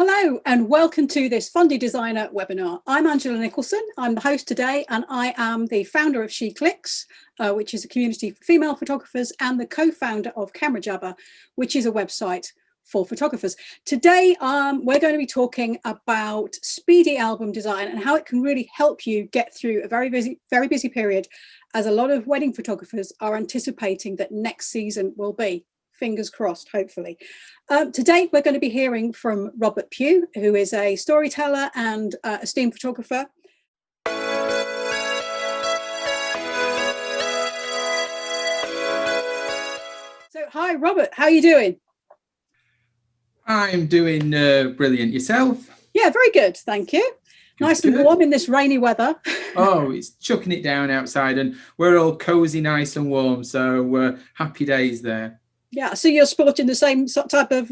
Hello and welcome to this Fundy Designer webinar. I'm Angela Nicholson. I'm the host today and I am the founder of She Clicks, which is a community for female photographers, and the co-founder of Camera Jabber, which is a website for photographers. Today, we're going to be talking about Speedy album design and how it can really help you get through a very busy period, as a lot of wedding photographers are anticipating that next season will be. Fingers crossed, hopefully. Today, we're going to be hearing from Robert Pugh, who is a storyteller and esteemed photographer. So, hi, Robert. How are you doing? I'm doing brilliant. Yourself? Yeah, very good. Thank you. Nice and warm in this rainy weather. Oh, it's chucking it down outside and we're all cozy, nice and warm. So happy days there. Yeah, I see you're sporting the same type of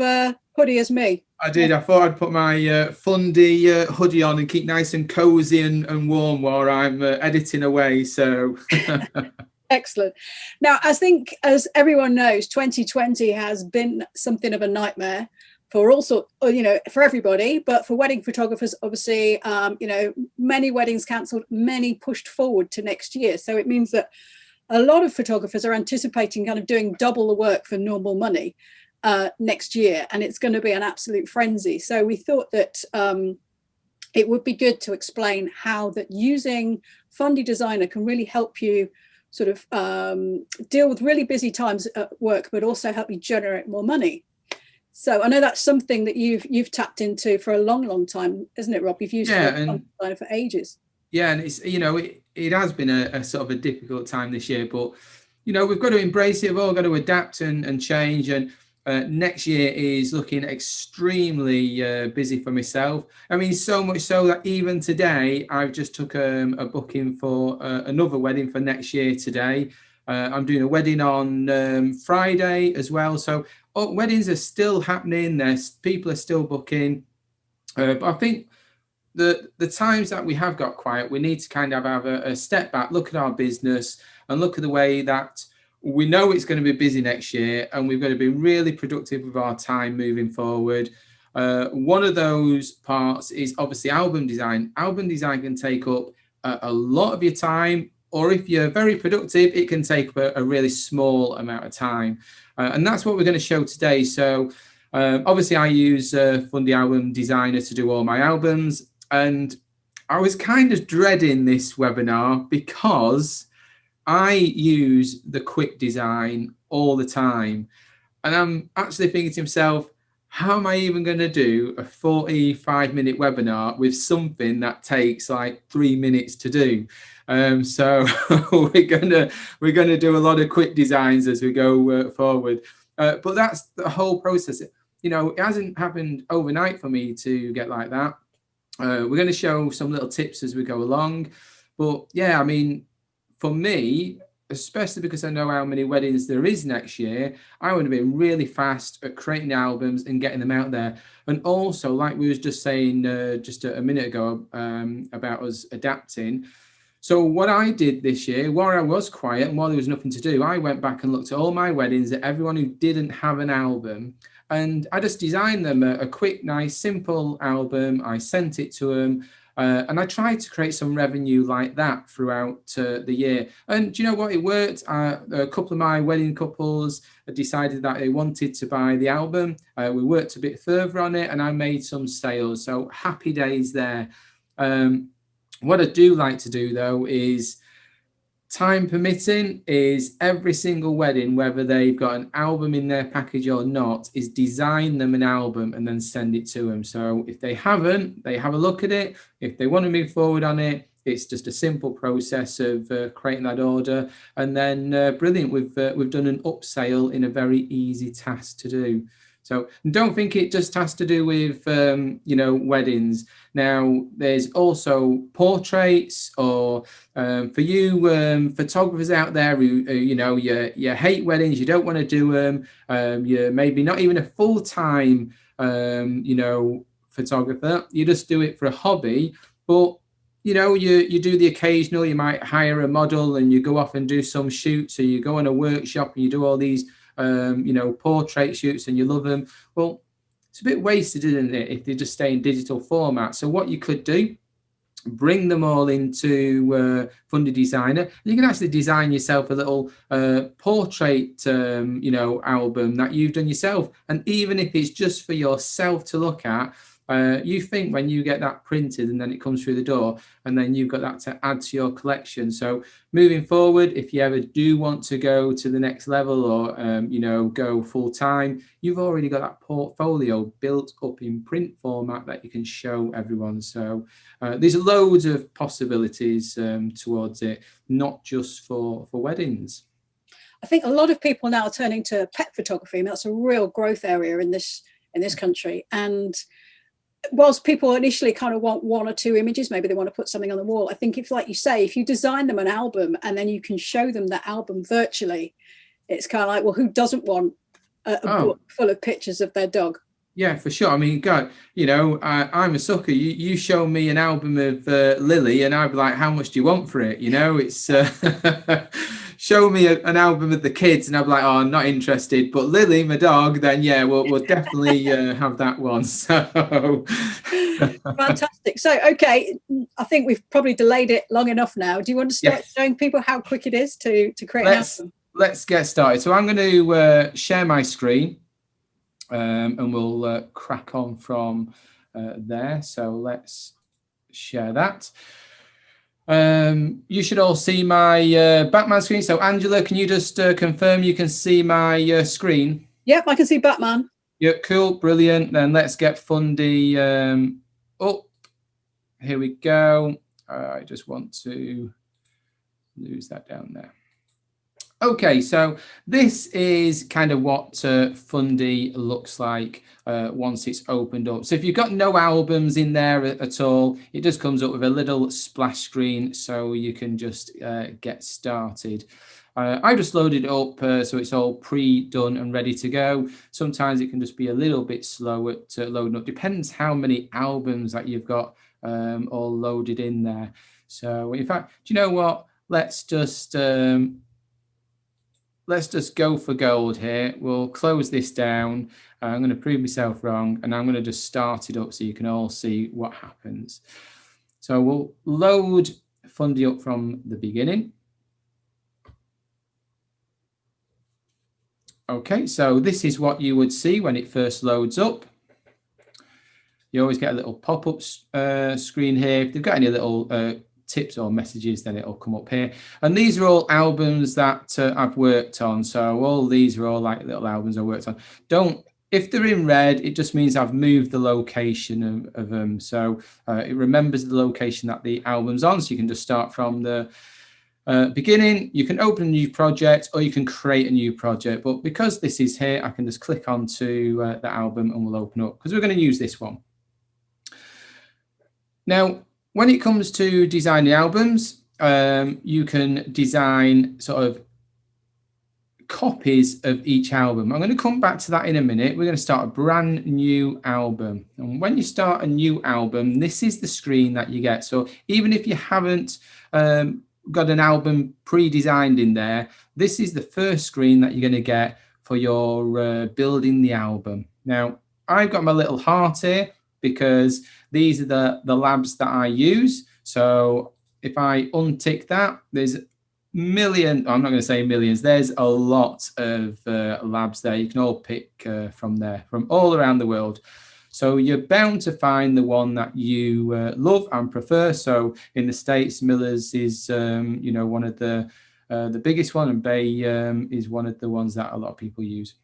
hoodie as me. I did. I thought I'd put my Fundy hoodie on and keep nice and cozy and warm while I'm editing away. So excellent. Now, I think, as everyone knows, 2020 has been something of a nightmare for all sorts, for everybody, but for wedding photographers, obviously, many weddings cancelled, many pushed forward to next year. So it means that a lot of photographers are anticipating kind of doing double the work for normal money next year, and it's going to be an absolute frenzy. So we thought that it would be good to explain how that using Fundy Designer can really help you sort of deal with really busy times at work, but also help you generate more money. So I know that's something that you've tapped into for a long time, isn't it, Rob? You've used Fundy Designer for ages. Yeah, and it's it has been a sort of a difficult time this year, but we've got to embrace it. We've all got to adapt and change. And next year is looking extremely busy for myself. I mean, so much so that even today I've just took a booking for another wedding for next year today. I'm doing a wedding on Friday as well. So weddings are still happening. People are still booking. But I think the times that we have got quiet, we need to kind of have a step back, look at our business and look at the way that we know it's going to be busy next year, and we've got to be really productive with our time moving forward. One of those parts is obviously album design. Album design can take up a lot of your time, or if you're very productive, it can take up a really small amount of time. And that's what we're going to show today. So obviously I use Fundy Album Designer to do all my albums. And I was kind of dreading this webinar because I use the quick design all the time. And I'm actually thinking to myself, how am I even going to do a 45-minute webinar with something that takes like 3 minutes to do? So we're gonna do a lot of quick designs as we go forward. But that's the whole process. It hasn't happened overnight for me to get like that. We're going to show some little tips as we go along. But yeah, I mean, for me, especially because I know how many weddings there is next year, I want to be really fast at creating albums and getting them out there. And also, like we was just saying just a minute ago about us adapting. So what I did this year, while I was quiet and while there was nothing to do, I went back and looked at all my weddings, at everyone who didn't have an album. And I just designed them a quick, nice, simple album. I sent it to them. And I tried to create some revenue like that throughout the year. And do you know what? It worked. A couple of my wedding couples decided that they wanted to buy the album. We worked a bit further on it and I made some sales. So happy days there. What I do like to do, though, is time permitting, is every single wedding, whether they've got an album in their package or not, is design them an album and then send it to them. So if they haven't, they have a look at it. If they want to move forward on it, it's just a simple process of creating that order. And then brilliant, we've done an upsale in a very easy task to do. So don't think it just has to do with, weddings. Now, there's also portraits, or for you photographers out there who you hate weddings, you don't want to do them, you're maybe not even a full-time, photographer, you just do it for a hobby, but you do the occasional, you might hire a model and you go off and do some shoots, or you go on a workshop and you do all these portrait shoots and you love them. Well, it's a bit wasted, isn't it, if they just stay in digital format. So what you could do, bring them all into Fundy Designer. You can actually design yourself a little portrait, album that you've done yourself. And even if it's just for yourself to look at, you think when you get that printed and then it comes through the door, and then you've got that to add to your collection. So moving forward, if you ever do want to go to the next level or, go full time, you've already got that portfolio built up in print format that you can show everyone. So there's loads of possibilities towards it, not just for weddings. I think a lot of people now are turning to pet photography, and that's a real growth area in this country. And whilst people initially kind of want one or two images, maybe they want to put something on the wall, I think if, like you say, if you design them an album and then you can show them that album virtually, it's kind of like, well, who doesn't want a book full of pictures of their dog? Yeah, for sure. I mean, God, I'm a sucker. You show me an album of Lily and I'd be like, how much do you want for it? It's show me an album of the kids and I'd be like, oh, I'm not interested. But Lily, my dog, then yeah, we'll definitely have that one. So fantastic. So, okay, I think we've probably delayed it long enough now. Do you want to start showing people how quick it is to create an album? Let's get started. So I'm going to share my screen. And we'll crack on from there. So let's share that. You should all see my Batman screen. So Angela, can you just confirm you can see my screen? Yep, I can see Batman. Yeah, cool, brilliant. Then let's get Fundy up. Here we go. I just want to lose that down there. Okay, so this is kind of what Fundy looks like once it's opened up. So if you've got no albums in there at all, it just comes up with a little splash screen so you can just get started. I just loaded it up so it's all pre-done and ready to go. Sometimes it can just be a little bit slow at loading up. Depends how many albums that you've got all loaded in there. So in fact, do you know what? Let's just go for gold here. We'll close this down. I'm going to prove myself wrong, and I'm going to just start it up so you can all see what happens. So we'll load Fundy up from the beginning. Okay, so this is what you would see when it first loads up. You always get a little pop-up screen here. If they've got any little tips or messages, then it'll come up here. And these are all albums that I've worked on. So all these are all like little albums I worked on. If they're in red, it just means I've moved the location of them. So it remembers the location that the album's on. So you can just start from the beginning. You can open a new project or you can create a new project. But because this is here, I can just click onto the album and we'll open up because we're going to use this one. Now, when it comes to designing albums, you can design sort of copies of each album. I'm going to come back to that in a minute. We're going to start a brand new album. And when you start a new album, this is the screen that you get. So even if you haven't got an album pre-designed in there, this is the first screen that you're going to get for your building the album. Now, I've got my little heart here because these are the labs that I use. So if I untick that, there's I'm not going to say millions. There's a lot of labs there. You can all pick from there, from all around the world. So you're bound to find the one that you love and prefer. So in the States, Miller's is one of the biggest one, and Bay is one of the ones that a lot of people use.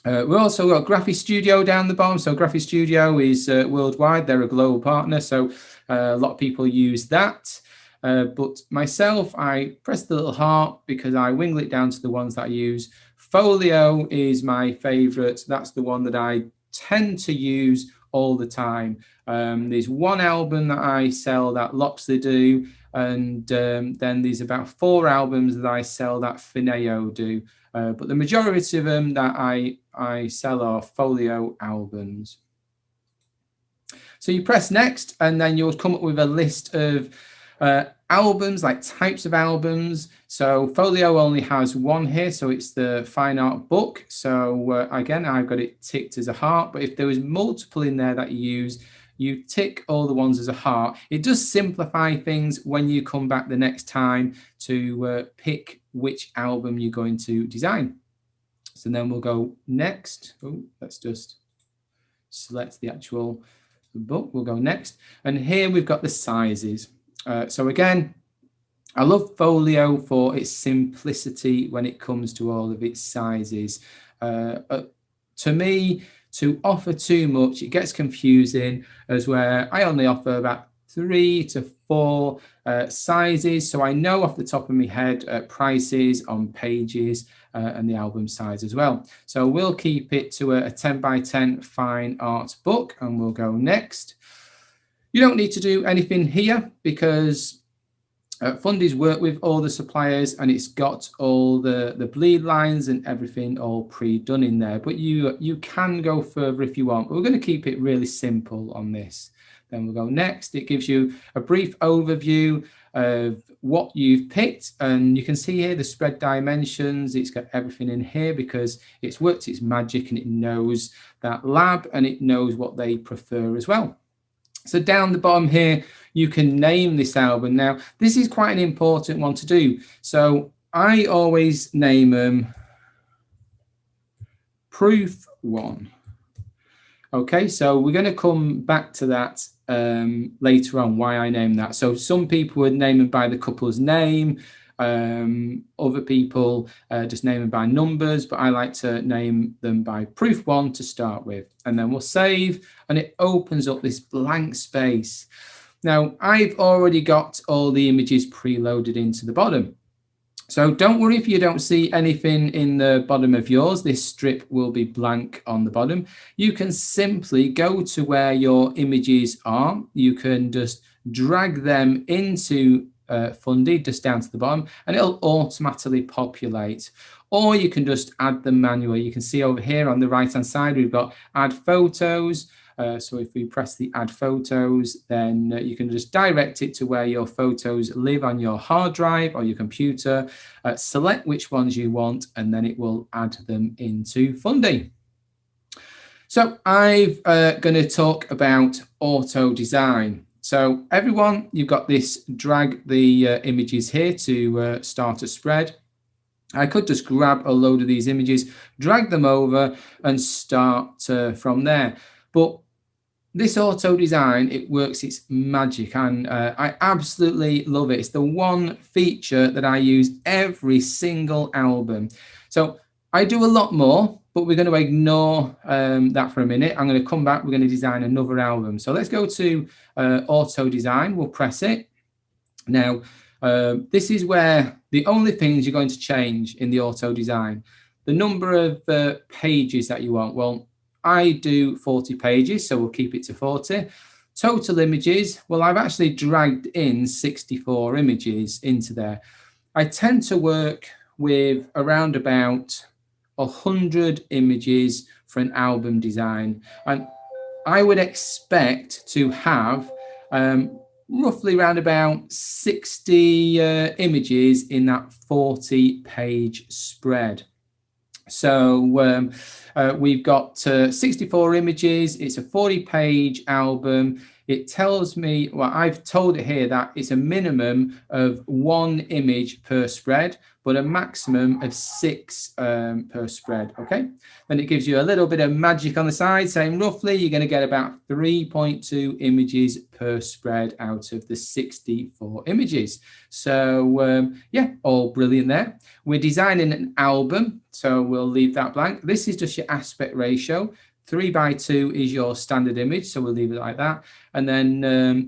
We've also got Graphic Studio down the bottom. So Graphic Studio is worldwide. They're a global partner. So a lot of people use that. But myself, I press the little heart because I wiggle it down to the ones that I use. Folio is my favorite. That's the one that I tend to use all the time. There's one album that I sell that Loxley do. And then there's about 4 albums that I sell that Fineo do. But the majority of them that I sell are folio albums. So you press next, and then you'll come up with a list of Albums, like types of albums. So Folio only has one here, so it's the fine art book. So again, I've got it ticked as a heart, but if there was multiple in there that you use, you tick all the ones as a heart. It does simplify things when you come back the next time to pick which album you're going to design. So then we'll go next. Oh, let's just select the actual book. We'll go next. And here we've got the sizes. So again, I love Folio for its simplicity when it comes to all of its sizes. To me, to offer too much, it gets confusing, as where I only offer about 3 to 4 sizes. So I know off the top of my head prices on pages and the album size as well. So we'll keep it to a 10 by 10 fine art book, and we'll go next. You don't need to do anything here because Fundy's worked with all the suppliers and it's got all the bleed lines and everything all pre-done in there. But you can go further if you want. But we're going to keep it really simple on this. Then we'll go next. It gives you a brief overview of what you've picked. And you can see here the spread dimensions. It's got everything in here because it's worked its magic and it knows that lab and it knows what they prefer as well. So down the bottom here, you can name this album. Now, this is quite an important one to do. So I always name them Proof 1. Okay, so we're going to come back to that later on, why I name that. So some people would name them by the couple's name. Other people just name them by numbers, but I like to name them by Proof 1 to start with. And then we'll save, and it opens up this blank space. Now, I've already got all the images preloaded into the bottom. So don't worry if you don't see anything in the bottom of yours. This strip will be blank on the bottom. You can simply go to where your images are. You can just drag them into Fundy, just down to the bottom, and it'll automatically populate. Or you can just add them manually. You can see over here on the right-hand side, we've got add photos. So if we press the add photos, then you can just direct it to where your photos live on your hard drive or your computer. Select which ones you want, and then it will add them into Fundy. So I'm going to talk about auto design. So everyone, you've got this drag the images here to start a spread. I could just grab a load of these images, drag them over and start from there. But this auto design, it works its magic, and I absolutely love it. It's the one feature that I use every single album. So I do a lot more, but we're going to ignore that for a minute. I'm going to come back. We're going to design another album. So let's go to auto design. We'll press it. Now, this is where the only things you're going to change in the auto design, the number of pages that you want. Well, I do 40 pages, so we'll keep it to 40. Total images, well, I've actually dragged in 64 images into there. I tend to work with around about 100 images for an album design, and I would expect to have roughly around about 60 images in that 40-page spread. So we've got 64 images. It's a 40-page album. It tells me, well, I've told it here that it's a minimum of 1 image per spread, but a maximum of 6 per spread. Okay. Then it gives you a little bit of magic on the side, saying roughly you're going to get about 3.2 images per spread out of the 64 images. So yeah, all brilliant there. We're designing an album, so we'll leave that blank. This is just your aspect ratio. 3:2 is your standard image, so we'll leave it like that. And then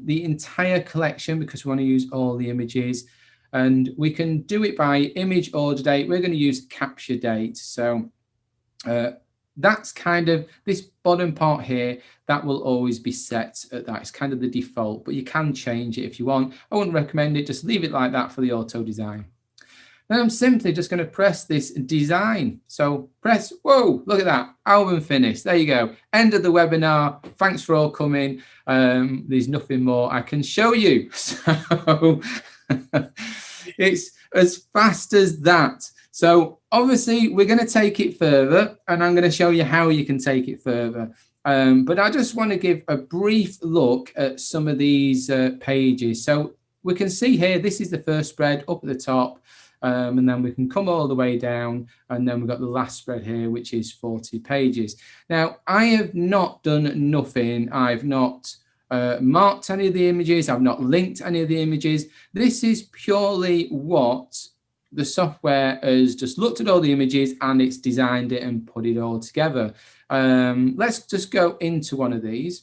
the entire collection, because we want to use all the images, and we can do it by image order date. We're going to use capture date. So that's kind of this bottom part here, that will always be set at that. It's kind of the default, but you can change it if you want. I wouldn't recommend it. Just leave it like that for the auto design. Then I'm simply just going to press this design. So press, whoa, look at that, album finished. There you go. End of the webinar. Thanks for all coming. There's nothing more I can show you. So it's as fast as that. So obviously we're going to take it further, and I'm going to show you how you can take it further. But I just want to give a brief look at some of these pages. So we can see here, this is the first spread up at the top. And then we can come all the way down, and then we've got the last spread here, which is 40 pages. Now, I have not done nothing. I've not marked any of the images. I've not linked any of the images. This is purely what the software has just looked at all the images, and it's designed it and put it all together. Let's just go into one of these.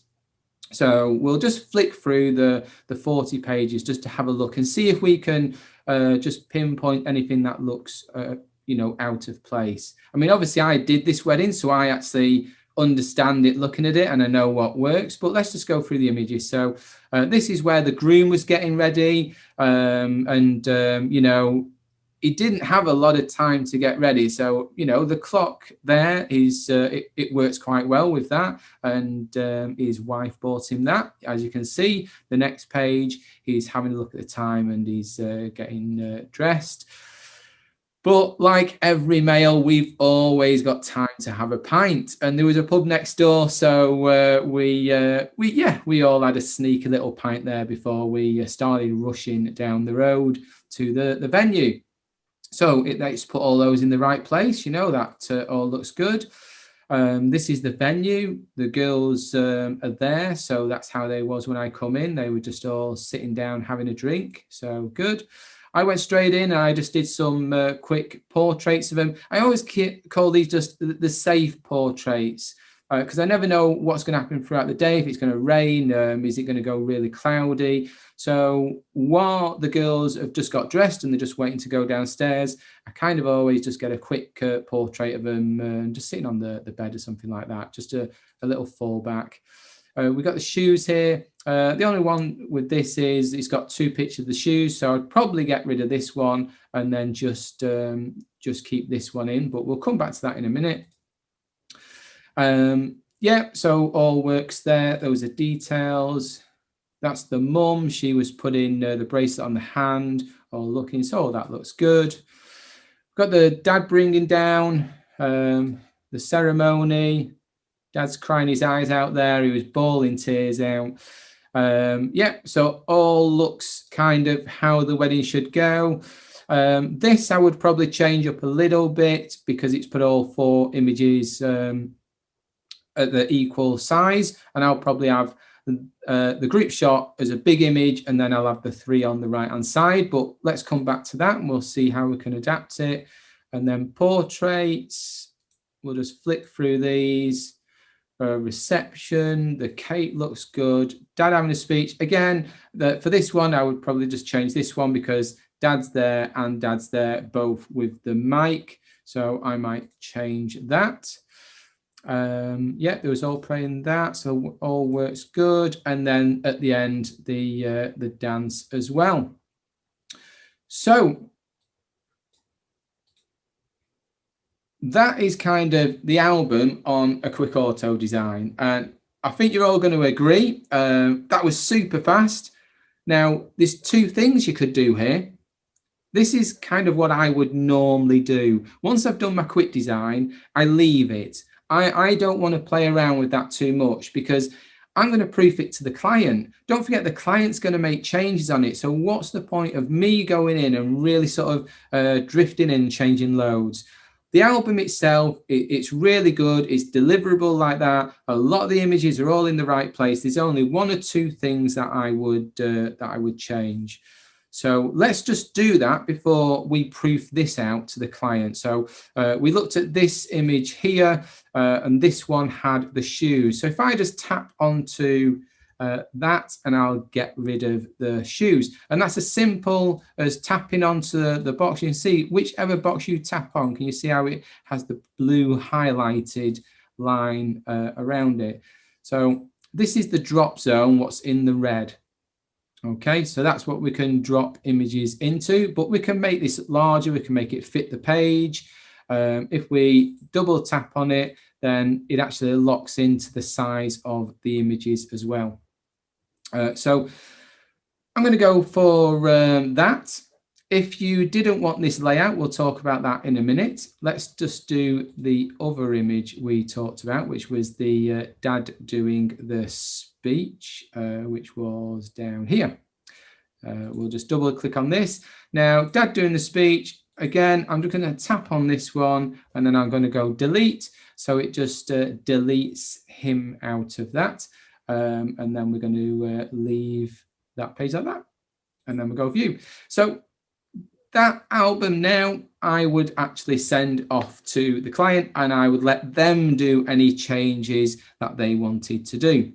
So we'll just flick through the 40 pages just to have a look and see if we can just pinpoint anything that looks, you know, out of place. I mean, obviously I did this wedding, so I actually understand it looking at it and I know what works, but let's just go through the images. So this is where the groom was getting ready, you know, he didn't have a lot of time to get ready. So, you know, the clock there is, it works quite well with that. And his wife bought him that. As you can see, the next page, he's having a look at the time and he's getting dressed. But like every male, we've always got time to have a pint. And there was a pub next door. So we all had a sneaky little pint there before we started rushing down the road to the venue. So let's put all those in the right place. You know, that all looks good. This is the venue. The girls are there. So that's how they was when I come in. They were just all sitting down having a drink. So good. I went straight in and I just did some quick portraits of them. I always call these just the safe portraits, because I never know what's going to happen throughout the day. If it's going to rain, is it going to go really cloudy? So while the girls have just got dressed and they're just waiting to go downstairs, I kind of always just get a quick portrait of them just sitting on the bed or something like that, just a little fallback. We've got the shoes here. The only one with this is it's got two pictures of the shoes, so I'd probably get rid of this one and then just keep this one in, but we'll come back to that in a minute. Yeah, so all works there. Those are details. That's the mum. She was putting the bracelet on the hand, all looking, so that looks good. Got the dad bringing down the ceremony. Dad's crying his eyes out there. He was bawling tears out. Yeah, so all looks kind of how the wedding should go. This I would probably change up a little bit because it's put all four images at the equal size, and I'll probably have the group shot as a big image, and then I'll have the three on the right hand side. But let's come back to that and we'll see how we can adapt it. And then portraits, we'll just flick through these. Reception, the cake looks good. Dad having a speech again. For this one I would probably just change this one because dad's there and dad's there both with the mic, so I might change that. Yeah, there was all playing that, so all works good. And then at the end the dance as well. So that is kind of the album on a quick auto design, and I think you're all going to agree that was super fast. Now there's two things you could do here. This is kind of what I would normally do. Once I've done my quick design, I leave it. I don't want to play around with that too much because I'm going to proof it to the client. Don't forget the client's going to make changes on it. So what's the point of me going in and really sort of drifting in and changing loads? The album itself, it's really good. It's deliverable like that. A lot of the images are all in the right place. There's only one or two things that I would change. So let's just do that before we proof this out to the client. So we looked at this image here, and this one had the shoes. So if I just tap onto that, and I'll get rid of the shoes. And that's as simple as tapping onto the box. You can see whichever box you tap on, can you see how it has the blue highlighted line around it? So this is the drop zone, what's in the red. Okay, so that's what we can drop images into, but we can make this larger, we can make it fit the page. If we double tap on it, then it actually locks into the size of the images as well. So I'm going to go for that. If you didn't want this layout, we'll talk about that in a minute. Let's just do the other image we talked about, which was the dad doing the speech, which was down here. We'll just double click on this. Now, dad doing the speech, again, I'm just going to tap on this one and then I'm going to go delete. So it just deletes him out of that. And then we're going to leave that page like that. And then we'll go view. So that album now I would actually send off to the client and I would let them do any changes that they wanted to do.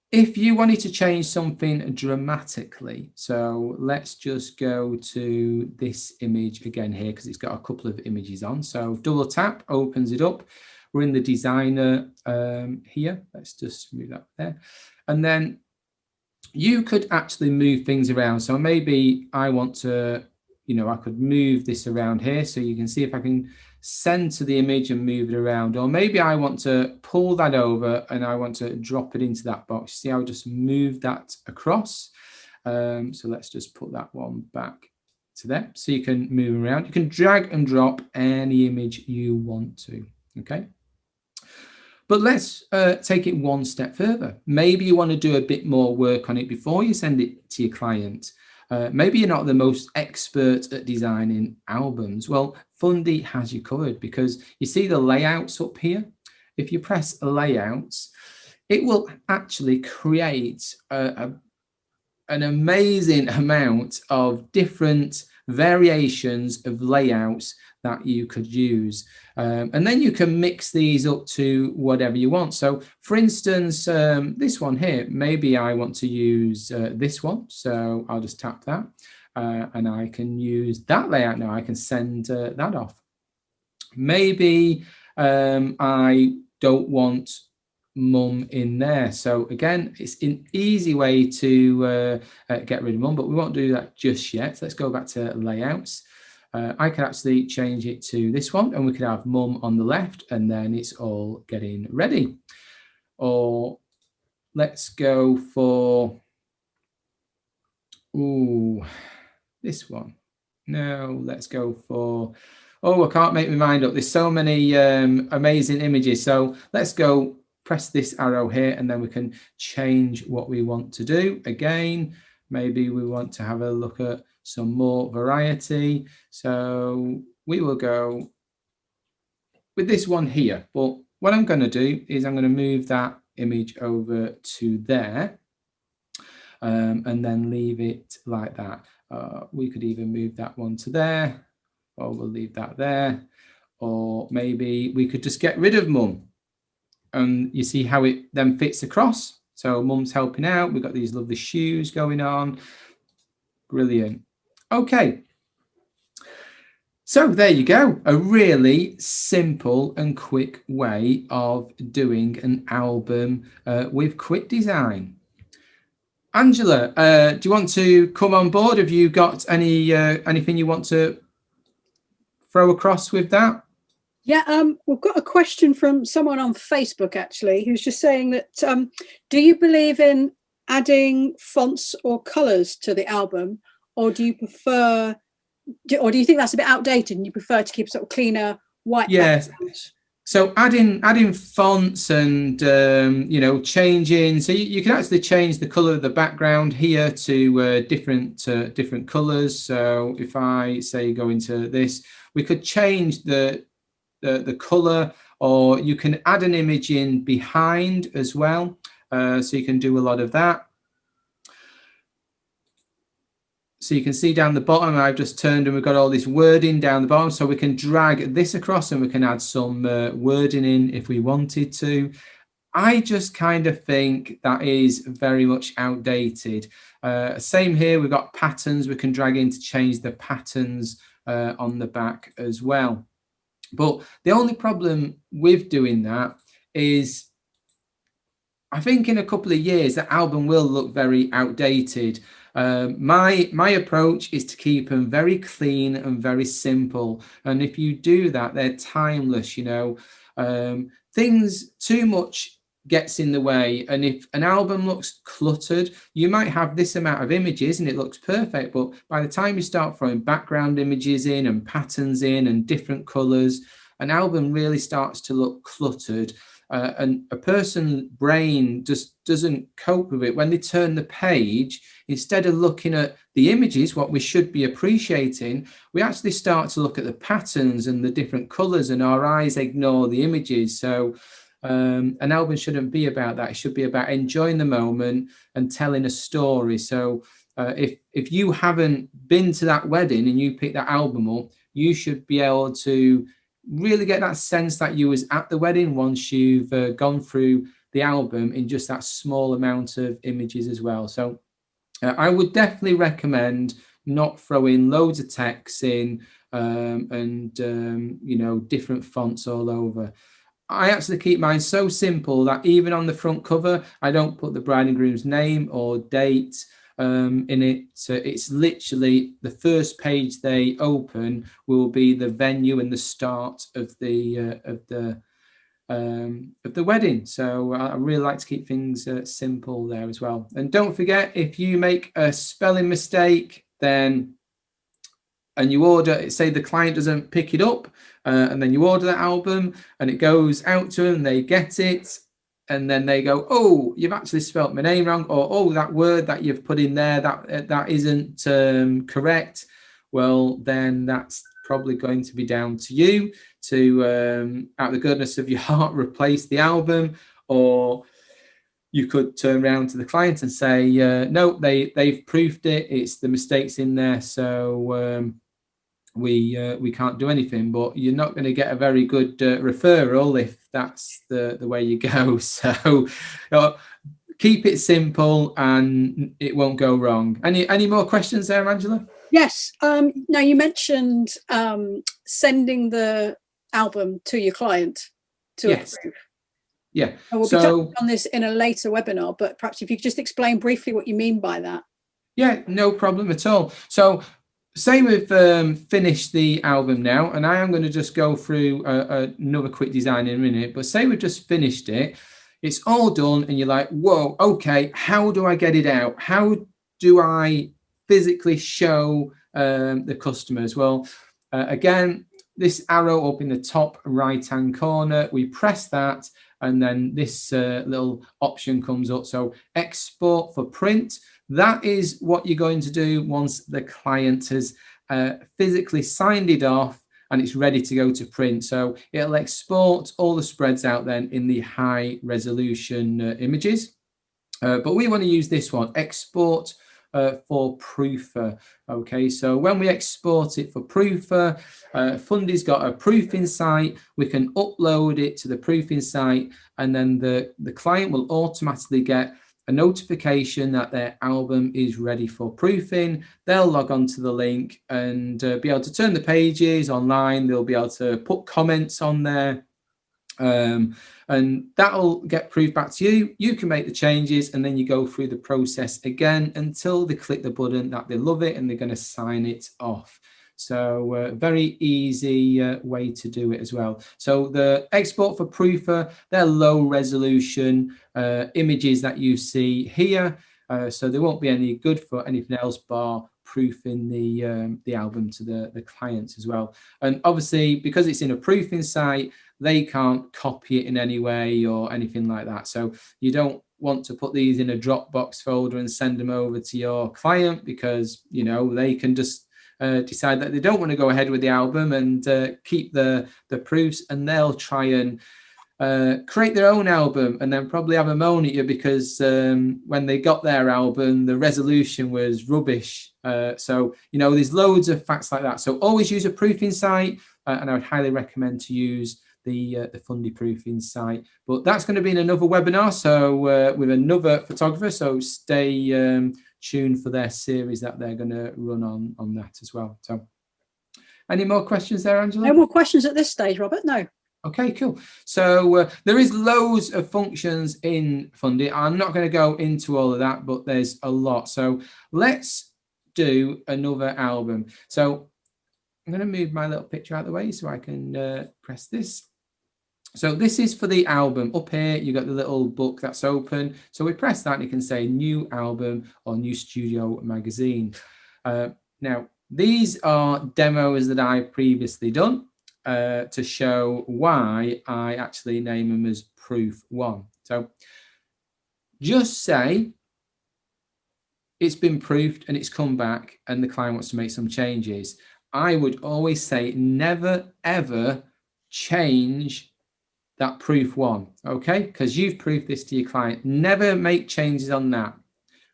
If you wanted to change something dramatically, so let's just go to this image again here because it's got a couple of images on. So double tap opens it up. We're in the designer here. Let's just move that there. And then you could actually move things around. So maybe I want to, you know, I could move this around here. So you can see if I can center the image and move it around. Or maybe I want to pull that over and I want to drop it into that box. See, I'll just move that across. So let's just put that one back to there. So you can move around. You can drag and drop any image you want to, okay? But let's take it one step further. Maybe you want to do a bit more work on it before you send it to your client. Maybe you're not the most expert at designing albums. Well, Fundy has you covered because you see the layouts up here. If you press layouts, it will actually create an amazing amount of different variations of layouts that you could use. And then you can mix these up to whatever you want. So for instance, this one here, maybe I want to use this one. So I'll just tap that and I can use that layout now. I can send that off. Maybe I don't want mum in there. So again, it's an easy way to get rid of mum, but we won't do that just yet. Let's go back to layouts. I can actually change it to this one and we could have mum on the left and then it's all getting ready. Or let's go for, this one. No, let's go for, I can't make my mind up. There's so many amazing images. So let's go press this arrow here and then we can change what we want to do. Again, maybe we want to have a look at some more variety. So we will go with this one here. But what I'm going to do is I'm going to move that image over to there and then leave it like that. We could even move that one to there, or we'll leave that there. Or maybe we could just get rid of mum. And you see how it then fits across. So mum's helping out. We've got these lovely shoes going on. Brilliant. Okay. So there you go. A really simple and quick way of doing an album with Quick Design. Angela, do you want to come on board? Have you got any anything you want to throw across with that? Yeah, we've got a question from someone on Facebook, actually, who's just saying that, do you believe in adding fonts or colours to the album, or do you prefer, or do you think that's a bit outdated and you prefer to keep sort of cleaner white background? So adding fonts and, you know, changing, so you can actually change the colour of the background here to different colours. So if I say go into this, we could change the color, or you can add an image in behind as well. So you can do a lot of that. So you can see down the bottom, I've just turned and we've got all this wording down the bottom. So we can drag this across and we can add some wording in if we wanted to. I just kind of think that is very much outdated. Same here, we've got patterns we can drag in to change the patterns on the back as well. But the only problem with doing that is I think in a couple of years, the album will look very outdated. My approach is to keep them very clean and very simple. And if you do that, they're timeless, you know. Things too much gets in the way. And if an album looks cluttered, you might have this amount of images and it looks perfect. But by the time you start throwing background images in and patterns in and different colors, an album really starts to look cluttered. And a person's brain just doesn't cope with it. When they turn the page, instead of looking at the images, what we should be appreciating, we actually start to look at the patterns and the different colors, and our eyes ignore the images. So an album shouldn't be about that. It should be about enjoying the moment and telling a story. So if you haven't been to that wedding and you pick that album up, you should be able to really get that sense that you was at the wedding once you've gone through the album in just that small amount of images as well. So I would definitely recommend not throwing loads of text in and you know, different fonts all over. I actually keep mine so simple that even on the front cover, I don't put the bride and groom's name or date in it. So it's literally the first page they open will be the venue and the start of the wedding. So I really like to keep things simple there as well. And don't forget, if you make a spelling mistake, then and you order, say the client doesn't pick it up, and then you order that album and it goes out to them, they get it, and then they go, oh, you've actually spelt my name wrong, or oh, that word that you've put in there, that isn't correct. Well, then that's probably going to be down to you to, out of the goodness of your heart, replace the album. Or you could turn around to the client and say, no, they've proofed it, it's the mistakes in there, so we can't do anything. But you're not going to get a very good referral if that's the way you go. So keep it simple and it won't go wrong. Any more questions there, Angela? Yes. Now you mentioned sending the album to your client to approve. Yeah. And we'll be touching on this in a later webinar, but perhaps if you could just explain briefly what you mean by that. Yeah, no problem at all. So say we've finished the album now, and I am going to just go through another quick design in a minute, but say we've just finished it, it's all done, and you're like, whoa, okay, how do I get it out? How do I physically show the customers? Well, again, this arrow up in the top right-hand corner, we press that, and then this little option comes up. So export for print. That is what you're going to do once the client has physically signed it off and it's ready to go to print. So it'll export all the spreads out then in the high resolution images. But we want to use this one, export for proofer. Okay, so when we export it for proofer, Fundy's got a proofing site. We can upload it to the proofing site, and then the client will automatically get a notification that their album is ready for proofing. They'll log on to the link and be able to turn the pages online. They'll be able to put comments on there. And that'll get proofed back to you. You can make the changes, and then you go through the process again until they click the button that they love it and they're going to sign it off. So very easy way to do it as well. So the export for proofer, they're low resolution images that you see here. So they won't be any good for anything else bar proofing the album to the clients as well. And obviously, because it's in a proofing site, they can't copy it in any way or anything like that. So you don't want to put these in a Dropbox folder and send them over to your client, because, you know, they can just decide that they don't want to go ahead with the album and keep the proofs, and they'll try and create their own album and then probably have a moan at you because when they got their album, the resolution was rubbish. So, you know, there's loads of facts like that. So always use a proofing site, and I would highly recommend to use the Fundy proofing site. But that's going to be in another webinar, so with another photographer. So stay tuned for their series that they're going to run on that as well. So, any more questions there, Angela? No more questions at this stage, Robert. No. Okay, cool. So there is loads of functions in Fundy. I'm not going to go into all of that, but there's a lot. So let's do another album. So I'm going to move my little picture out of the way so I can press this. So this is for the album. Up here, you've got the little book that's open. So we press that and you can say new album or new studio magazine. Now, these are demos that I've previously done to show why I actually name them as proof one. So just say it's been proofed and it's come back and the client wants to make some changes. I would always say never, ever change that proof one, okay? Because you've proofed this to your client. Never make changes on that.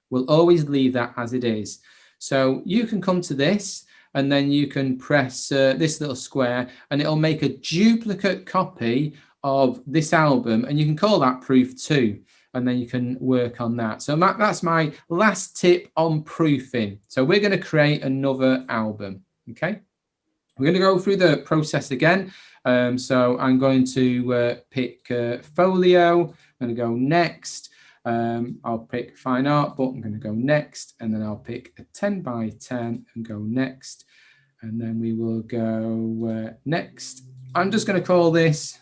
We'll always leave that as it is. So you can come to this and then you can press this little square and it'll make a duplicate copy of this album and you can call that proof 2 and then you can work on that. So that's my last tip on proofing. So we're going to create another album, okay? We're going to go through the process again. So I'm going to pick folio. I'm going to go next. I'll pick fine art, but I'm going to go next. And then I'll pick a 10 by 10 and go next. And then we will go next. I'm just going to call this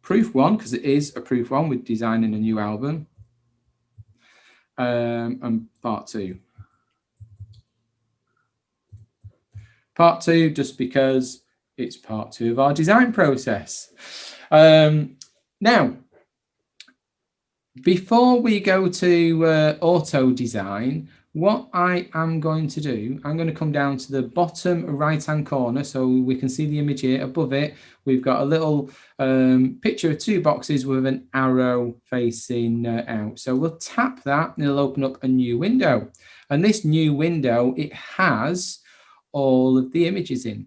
proof 1 because it is a proof 1 with designing a new album. And part 2. Part 2 just because it's part 2 of our design process. Now, before we go to auto design, what I am going to do, I'm going to come down to the bottom right hand corner so we can see the image here. Above it, we've got a little picture of 2 boxes with an arrow facing out. So we'll tap that and it'll open up a new window. And this new window, it has all of the images in.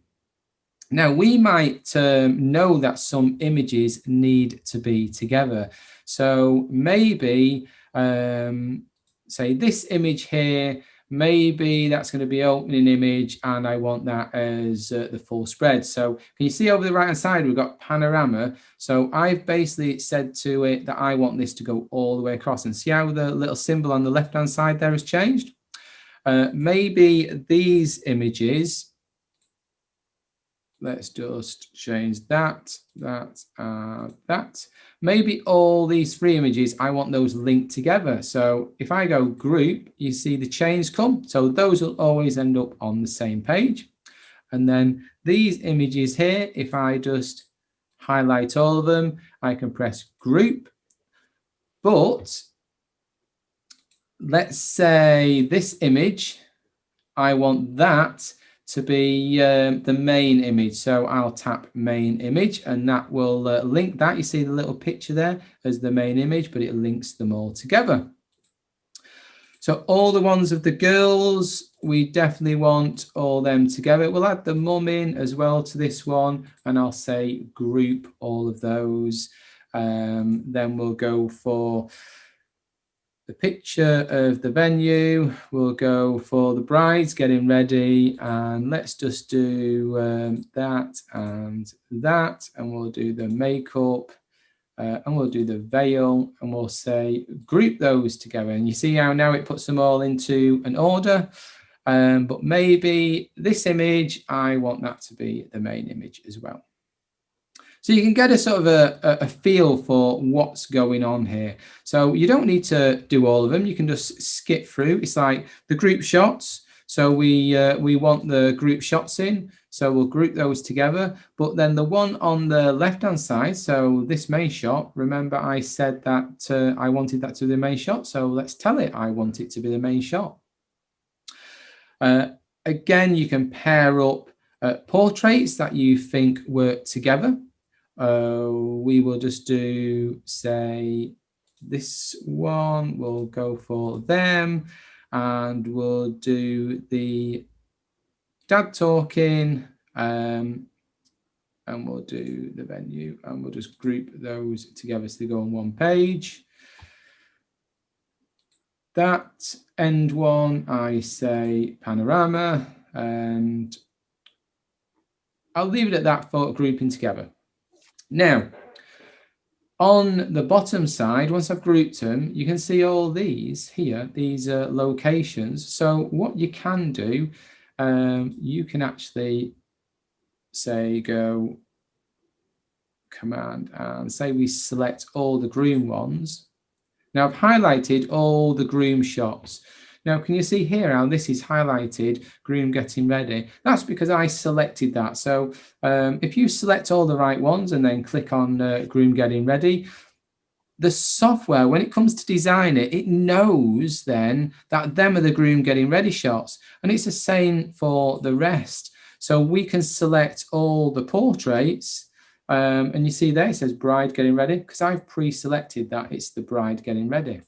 Now we might know that some images need to be together. So maybe say this image here, maybe that's going to be opening image and I want that as the full spread. So can you see over the right hand side we've got panorama. So I've basically said to it that I want this to go all the way across, and see how the little symbol on the left hand side there has changed. Maybe these images, let's just change that. Maybe all these 3 images, I want those linked together. So if I go group, you see the chains come. So those will always end up on the same page. And then these images here, if I just highlight all of them, I can press group. But let's say this image, I want that to be the main image. So I'll tap main image and that will link that. You see the little picture there as the main image, but it links them all together. So all the ones of the girls, we definitely want all them together. We'll add the mum in as well to this one, and I'll say group all of those. Then we'll go for the picture of the venue. We'll go for the brides getting ready, and let's just do that, and we'll do the makeup, and we'll do the veil, and we'll say group those together. And you see how now it puts them all into an order. But maybe this image, I want that to be the main image as well. So you can get a sort of a feel for what's going on here. So you don't need to do all of them. You can just skip through. It's like the group shots. So we want the group shots in. So we'll group those together. But then the one on the left-hand side, so this main shot, remember I said that I wanted that to be the main shot. So let's tell it I want it to be the main shot. Again, you can pair up portraits that you think work together. We will just do, say, this one. We'll go for them, and we'll do the dad talking, and we'll do the venue, and we'll just group those together so they go on one page. That end one, I say panorama, and I'll leave it at that for grouping together. Now, on the bottom side, once I've grouped them, you can see all these here, these locations. So what you can do, you can actually say go command and say we select all the groom ones. Now I've highlighted all the groom shots. Now, can you see here how this is highlighted, groom getting ready? That's because I selected that. So if you select all the right ones and then click on groom getting ready, the software, when it comes to design it, it knows then that them are the groom getting ready shots. And it's the same for the rest. So we can select all the portraits. And you see there, it says bride getting ready, because I've pre-selected that it's the bride getting ready.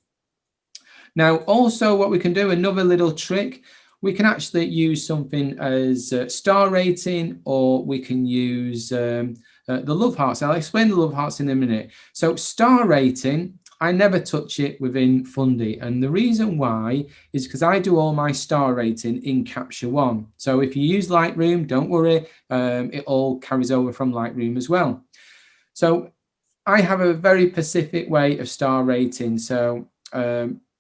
Now, also what we can do, another little trick, we can actually use something as star rating, or we can use the love hearts. I'll explain the love hearts in a minute. So star rating, I never touch it within Fundy. And the reason why is because I do all my star rating in Capture One. So if you use Lightroom, don't worry, it all carries over from Lightroom as well. So I have a very specific way of star rating. So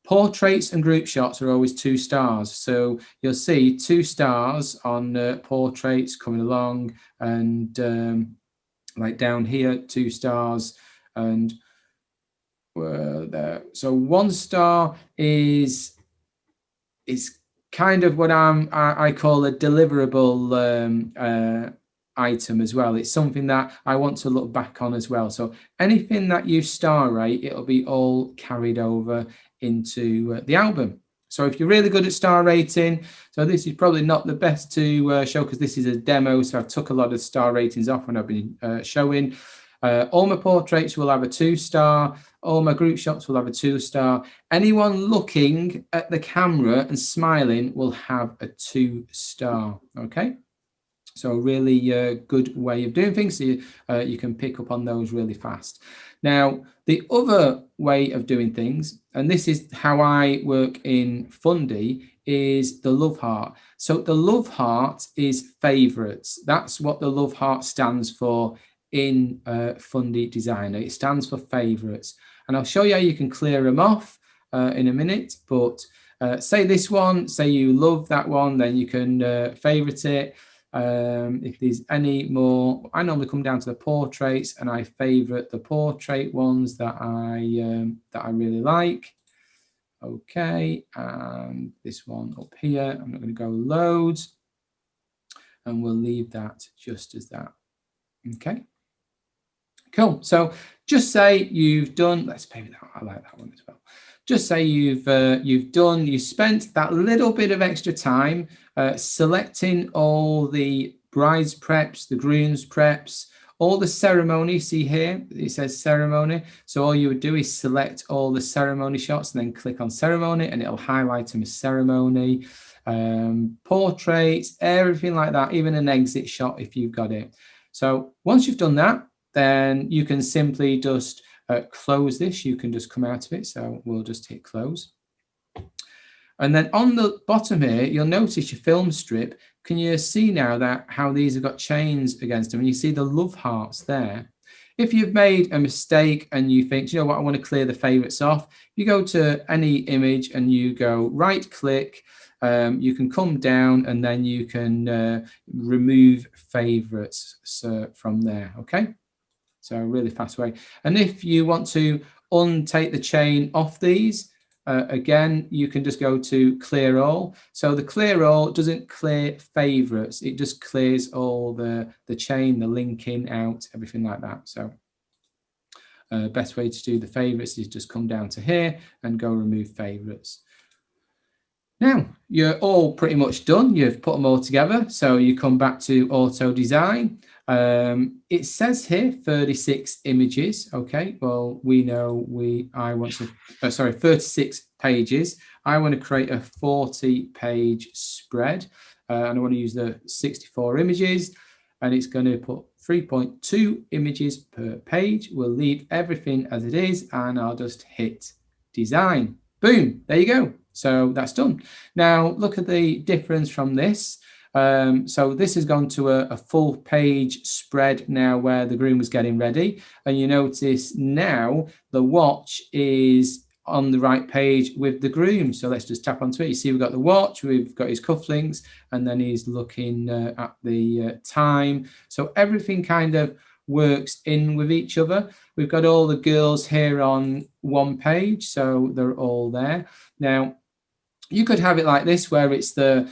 portraits and group shots are always 2 stars. So you'll see 2 stars on portraits coming along, and like down here, 2 stars, and there. So 1 star is kind of what I call a deliverable item as well. It's something that I want to look back on as well. So anything that you star rate, it'll be all carried over into the album. So if you're really good at star rating, so this is probably not the best to show because this is a demo, so I've took a lot of star ratings off when I've been showing. All my portraits will have a 2 star, all my group shots will have a 2 star. Anyone looking at the camera and smiling will have a 2 star, okay? So a really good way of doing things, so you can pick up on those really fast. Now, the other way of doing things, and this is how I work in Fundy, is the love heart. So the love heart is favorites. That's what the love heart stands for in Fundy Designer. It stands for favorites. And I'll show you how you can clear them off in a minute. But say this one, say you love that one, then you can favorite it. If there's any more, I normally come down to the portraits and I favorite the portrait ones that I really like. Okay, and this one up here, I'm not going to go loads, and we'll leave that just as that. Okay, cool. So just say you've done, let's favorite that, I like that one as well. Just say you spent that little bit of extra time selecting all the bride's preps, the groom's preps, all the ceremony. See here, it says ceremony. So all you would do is select all the ceremony shots and then click on ceremony and it'll highlight them as ceremony, portraits, everything like that, even an exit shot if you've got it. So once you've done that, then you can simply just close this. You can just come out of it. So we'll just hit close. And then on the bottom here, you'll notice your film strip. Can you see now that how these have got chains against them? And you see the love hearts there. If you've made a mistake and you think, you know what, I want to clear the favorites off, you go to any image and you go right click. You can come down and then you can remove favorites from there. Okay. So a really fast way. And if you want to untake the chain off these, again, you can just go to clear all. So the clear all doesn't clear favorites. It just clears all the chain, the linking out, everything like that. So best way to do the favorites is just come down to here and go remove favorites. Now, you're all pretty much done. You've put them all together. So you come back to auto design. It says here 36 images. Okay, well, we know I want to, 36 pages. I want to create a 40-page spread, and I want to use the 64 images, and it's going to put 3.2 images per page. We'll leave everything as it is, and I'll just hit design. Boom, there you go. So that's done. Now look at the difference from this. So this has gone to a full page spread now where the groom was getting ready. And you notice now the watch is on the right page with the groom. So let's just tap onto it. You see we've got the watch, we've got his cufflinks, and then he's looking at the time. So everything kind of works in with each other. We've got all the girls here on one page, so they're all there. Now, you could have it like this, where it's the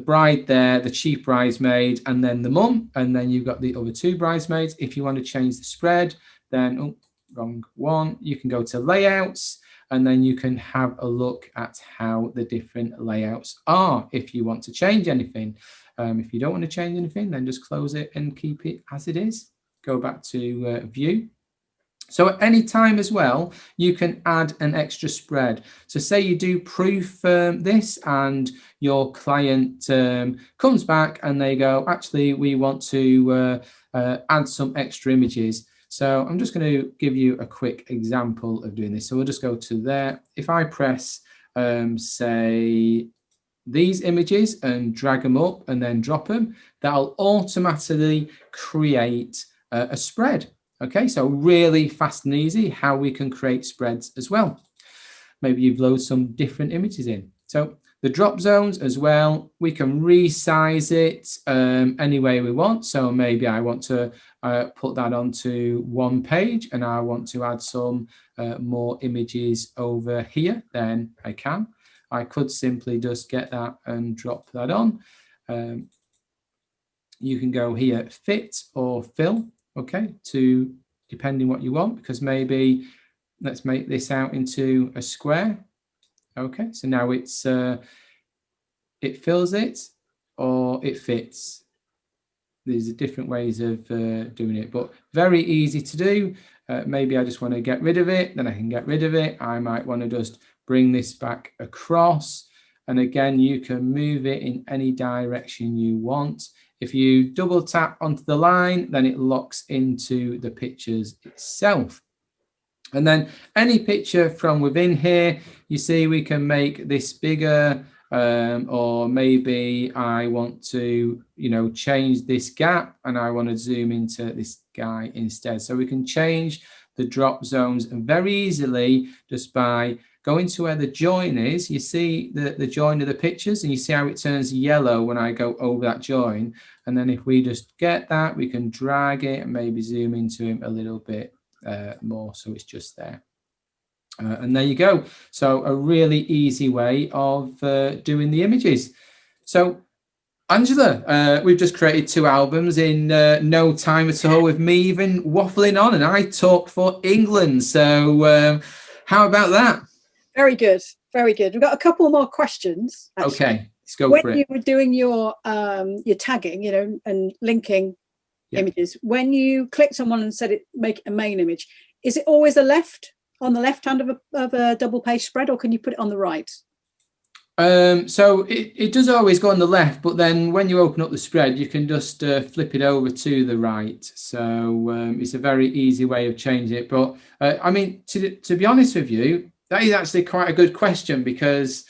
bride there, the chief bridesmaid, and then the mum, and then you've got the other two bridesmaids. If you want to change the spread, then, oh, wrong one, you can go to layouts, and then you can have a look at how the different layouts are if you want to change anything. If you don't want to change anything, then just close it and keep it as it is. Go back to view. So at any time as well, you can add an extra spread. So say you do proof this and your client comes back and they go, actually, we want to add some extra images. So I'm just going to give you a quick example of doing this. So we'll just go to there. If I press, say, these images and drag them up and then drop them, that'll automatically create a spread. Okay, so really fast and easy how we can create spreads as well. Maybe you've loaded some different images in. So the drop zones as well, we can resize it any way we want. So maybe I want to put that onto one page and I want to add some more images over here, then I can. I could simply just get that and drop that on. You can go here, fit or fill. Okay, to depending what you want, because maybe let's make this out into a square. Okay, so now it's it fills it or it fits. There's different ways of doing it, but very easy to do. Maybe I just want to get rid of it, then I can get rid of it. I might want to just bring this back across, and again, you can move it in any direction you want. If you double tap onto the line, then it locks into the pictures itself. And then any picture from within here, you see we can make this bigger, or maybe I want to, change this gap and I want to zoom into this guy instead. So we can change the drop zones very easily just by going to where the join is. You see the join of the pictures, and you see how it turns yellow when I go over that join. And then if we just get that, we can drag it and maybe zoom into him a little bit more, so it's just there. And there you go. So a really easy way of doing the images. So Angela, we've just created 2 albums in no time at all, with me even waffling on, and I talk for England. So how about that? Very good, very good. We've got a couple more questions. Actually. Okay, let's go for it. When you were doing your tagging, and linking images, when you clicked on one and said it make a main image, is it always on the left hand of a double page spread, or can you put it on the right? So it does always go on the left, but then when you open up the spread, you can just flip it over to the right. So it's a very easy way of changing it. But I mean, to be honest with you, that is actually quite a good question, because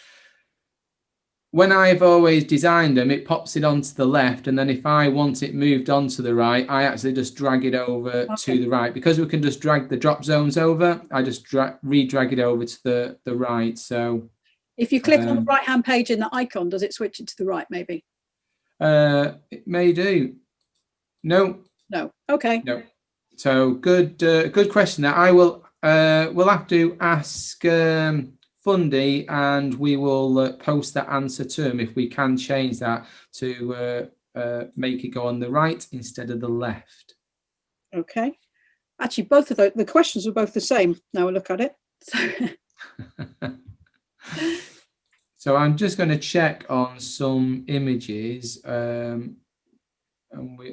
when I've always designed them, it pops it onto the left, and then if I want it moved onto the right, I actually just drag it over to the right. Because we can just drag the drop zones over, I just re-drag it over to the right. So if you click on the right hand page in the icon, does it switch it to the right? Maybe it may do. No. Okay. No. So good question. Now I will we'll have to ask Fundy, and we will post that answer to him if we can change that to make it go on the right instead of the left. Okay. Actually, both of the questions were both the same. Now I look at it. So I'm just going to check on some images, and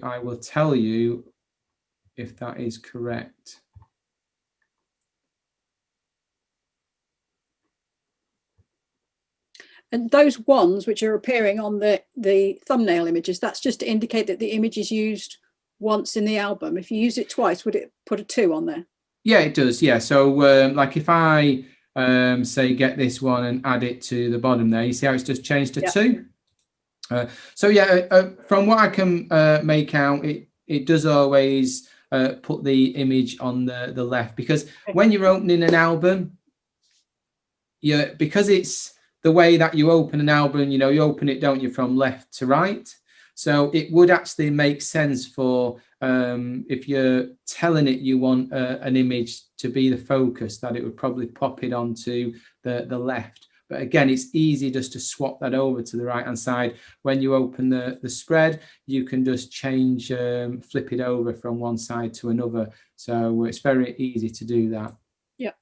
I will tell you if that is correct. And those ones which are appearing on the thumbnail images, that's just to indicate that the image is used once in the album. If you use it twice, would it put a 2 on there? Yeah, it does. Yeah. So like if I say get this one and add it to the bottom there, you see how it's just changed to 2? So yeah, from what I can make out, it does always put the image on the left, because when you're opening an album, because it's the way that you open an album, you open it, don't you, from left to right. So it would actually make sense for if you're telling it you want an image to be the focus, that it would probably pop it onto the left. But again, it's easy just to swap that over to the right hand side. When you open the spread, you can just change, flip it over from one side to another. So it's very easy to do that. Yeah.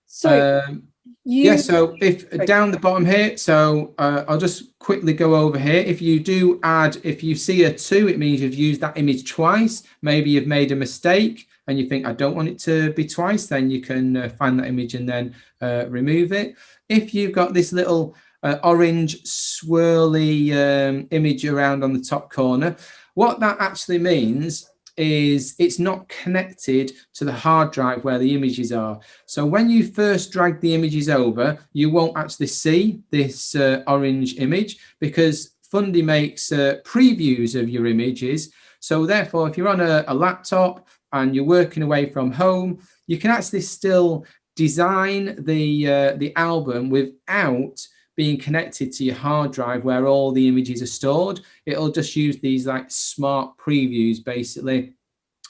So so if down the bottom here, so I'll just quickly go over here. If you do add, if you see a 2, it means you've used that image twice. Maybe you've made a mistake and you think, I don't want it to be twice, then you can find that image and then remove it. If you've got this little orange swirly image around on the top corner, what that actually means is it's not connected to the hard drive where the images are. So when you first drag the images over, you won't actually see this orange image, because Fundy makes previews of your images. So therefore, if you're on a laptop and you're working away from home, you can actually still design the album without being connected to your hard drive where all the images are stored. It'll just use these like smart previews basically.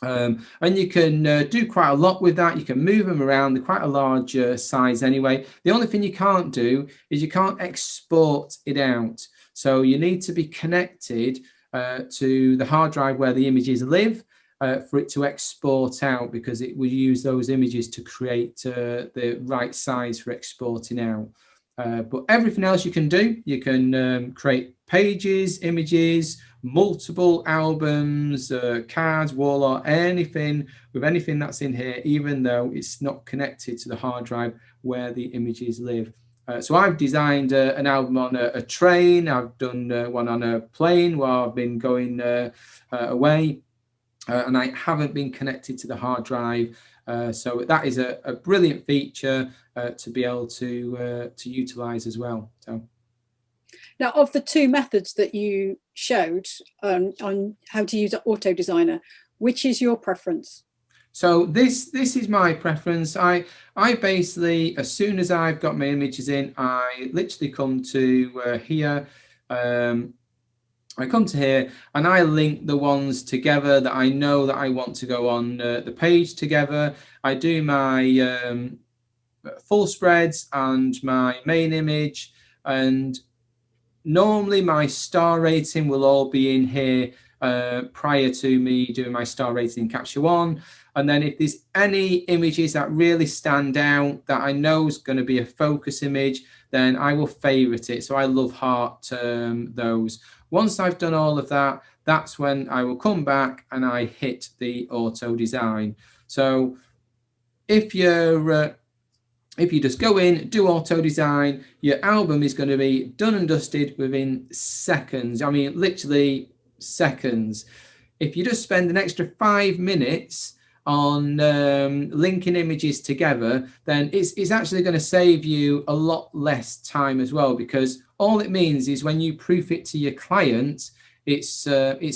And you can do quite a lot with that. You can move them around. They're quite a large size anyway. The only thing you can't do is you can't export it out. So you need to be connected to the hard drive where the images live for it to export out, because it will use those images to create the right size for exporting out. But everything else you can do, you can create pages, images, multiple albums, cards, wall art, anything with anything that's in here, even though it's not connected to the hard drive where the images live. So I've designed an album on a train. I've done one on a plane while I've been going away, and I haven't been connected to the hard drive. So that is a brilliant feature to be able to utilize as well. So now, of the 2 methods that you showed on how to use Auto Designer, which is your preference? So this is my preference. I basically, as soon as I've got my images in, I literally come to here. I come to here and I link the ones together that I know that I want to go on the page together. I do my full spreads and my main image, and normally my star rating will all be in here prior to me doing my star rating in Capture One. And then if there's any images that really stand out that I know is going to be a focus image, then I will favorite it. So I love heart those. Once I've done all of that, that's when I will come back and I hit the auto design. So if you just go in, do auto design, your album is going to be done and dusted within seconds. I mean, literally seconds. If you just spend an extra 5 minutes on linking images together, then it's actually going to save you a lot less time as well, because all it means is when you proof it to your client, it's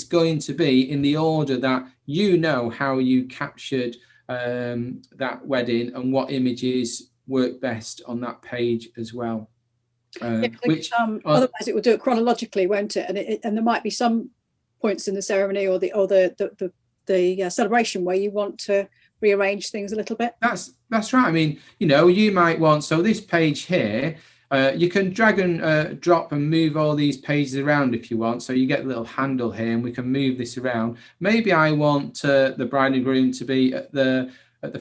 going to be in the order that you know how you captured that wedding and what images work best on that page as well. Which otherwise it will do it chronologically, won't it? And there might be some points in the ceremony or the celebration where you want to rearrange things a little bit. That's right. I mean, you might want, so this page here, you can drag and drop and move all these pages around if you want. So you get a little handle here and we can move this around. Maybe I want the bride and groom to be at the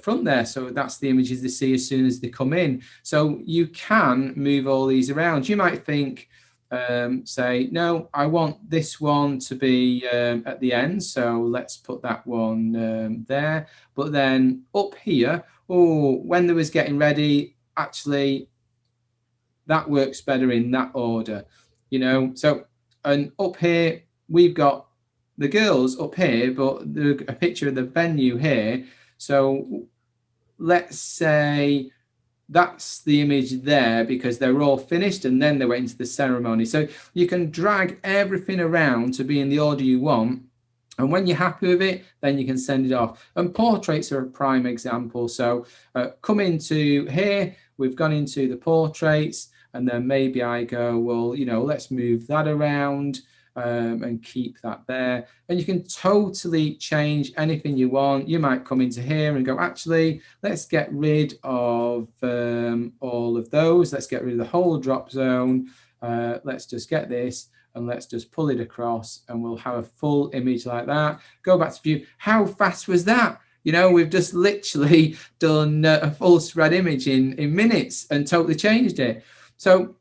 front there. So that's the images they see as soon as they come in. So you can move all these around. You might think, say, no, I want this one to be at the end. So let's put that one there. But then up here, when they was getting ready, actually, that works better in that order, So, and up here, we've got the girls up here, but a picture of the venue here. So let's say that's the image there because they're all finished and then they went into the ceremony. So you can drag everything around to be in the order you want. And when you're happy with it, then you can send it off. And portraits are a prime example. So come into here, we've gone into the portraits, and then maybe I go, well, you know, let's move that around and keep that there. And you can totally change anything you want. You might come into here and go, actually, let's get rid of all of those. Let's get rid of the whole drop zone. Let's just get this. And let's just pull it across and we'll have a full image like that. Go back to view. How fast was that? You know, we've just literally done a full spread image in minutes and totally changed it. So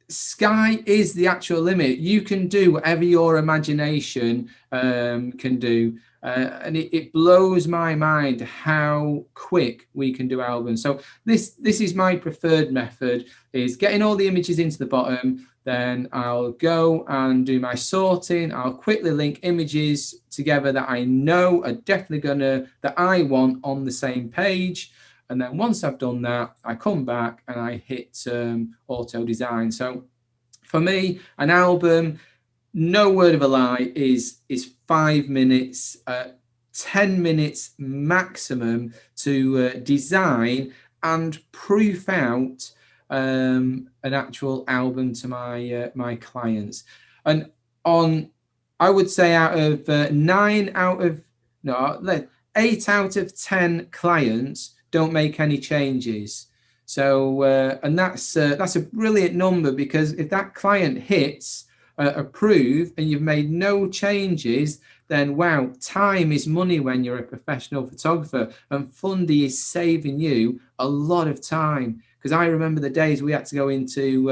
sky is the actual limit. You can do whatever your imagination can do. And it blows my mind how quick we can do albums. So this is my preferred method, is getting all the images into the bottom. Then I'll go and do my sorting. I'll quickly link images together that I know are definitely that I want on the same page. And then once I've done that, I come back and I hit auto design. So for me, an album, no word of a lie, is 5 minutes, 10 minutes maximum to design and proof out an actual album to my clients. And I would say out of 8 out of 10 clients don't make any changes. So and that's a brilliant number, because if that client hits approve and you've made no changes, then wow, time is money when you're a professional photographer, and Fundy is saving you a lot of time. Because I remember the days we had to go into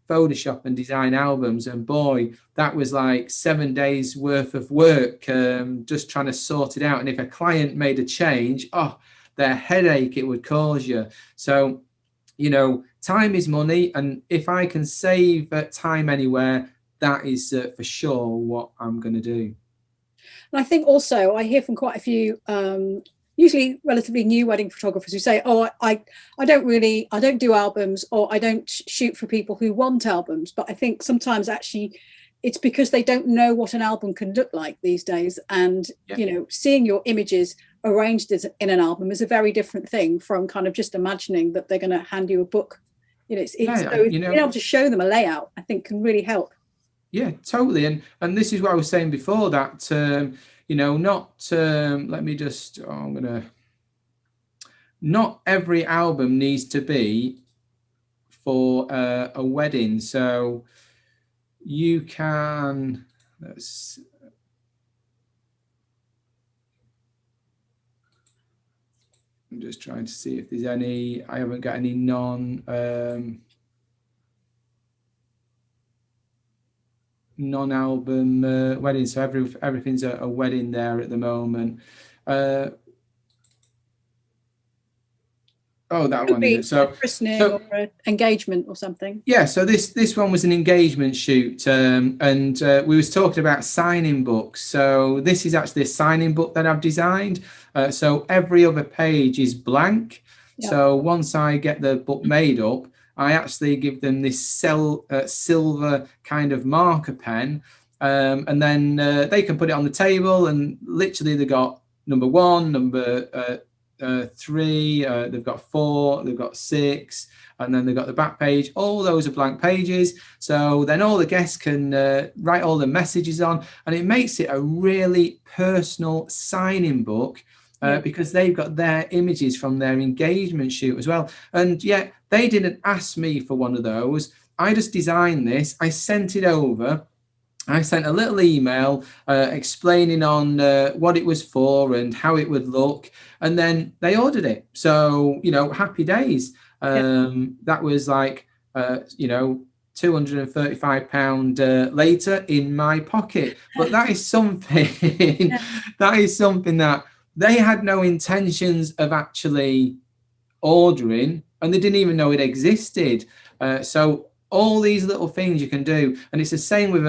Photoshop and design albums, and boy, that was like 7 days worth of work just trying to sort it out. And if a client made a change, their headache it would cause you. So, you know, time is money, and if I can save time anywhere, that is for sure what I'm going to do. And I think also I hear from quite a few usually relatively new wedding photographers who say, I don't do albums, or I don't shoot for people who want albums. But I think sometimes actually it's because they don't know what an album can look like these days. And, you know, seeing your images arranged in an album is a very different thing from kind of just imagining that they're going to hand you a book. You know, being able to show them a layout, I think, can really help. Yeah, totally. And this is what I was saying before, that you know, not every album needs to be for a wedding. So you can, I'm just trying to see if there's any, I haven't got any non-album wedding, so everything's a wedding there at the moment. That one is it. So christening or an engagement or something. Yeah, so this one was an engagement shoot, and we was talking about signing books. So this is actually a signing book that I've designed. So every other page is blank. Yep. So once I get the book made up, I actually give them this silver kind of marker pen, and then they can put it on the table, and literally they got number 1, number 3, they've got 4, they've got 6, and then they've got the back page. All those are blank pages. So then all the guests can write all the messages on, and it makes it a really personal signing book. Because they've got their images from their engagement shoot as well. And yet they didn't ask me for one of those. I just designed this. I sent it over. I sent a little email explaining on what it was for and how it would look. And then they ordered it. So, you know, happy days. That was like, you know, £235 later in my pocket. But that is something, that they had no intentions of actually ordering, and they didn't even know it existed. So all these little things you can do. And it's the same with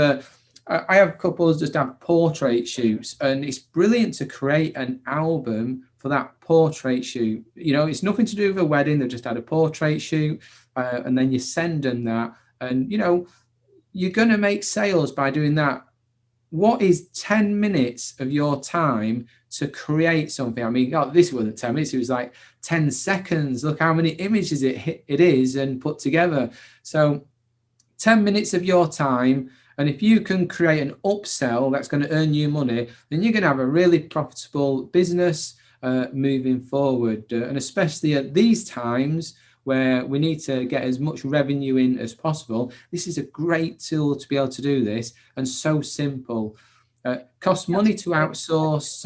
I have couples just have portrait shoots, and it's brilliant to create an album for that portrait shoot. You know, it's nothing to do with a wedding. They've just had a portrait shoot, and then you send them that, and you know, you're going to make sales by doing that. What is 10 minutes of your time to create something? I mean, God, this wasn't 10 minutes. It was like 10 seconds. Look how many images it is and put together. So 10 minutes of your time. And if you can create an upsell that's going to earn you money, then you're going to have a really profitable business moving forward. And especially at these times where we need to get as much revenue in as possible, this is a great tool to be able to do this, and so simple. Costs money to outsource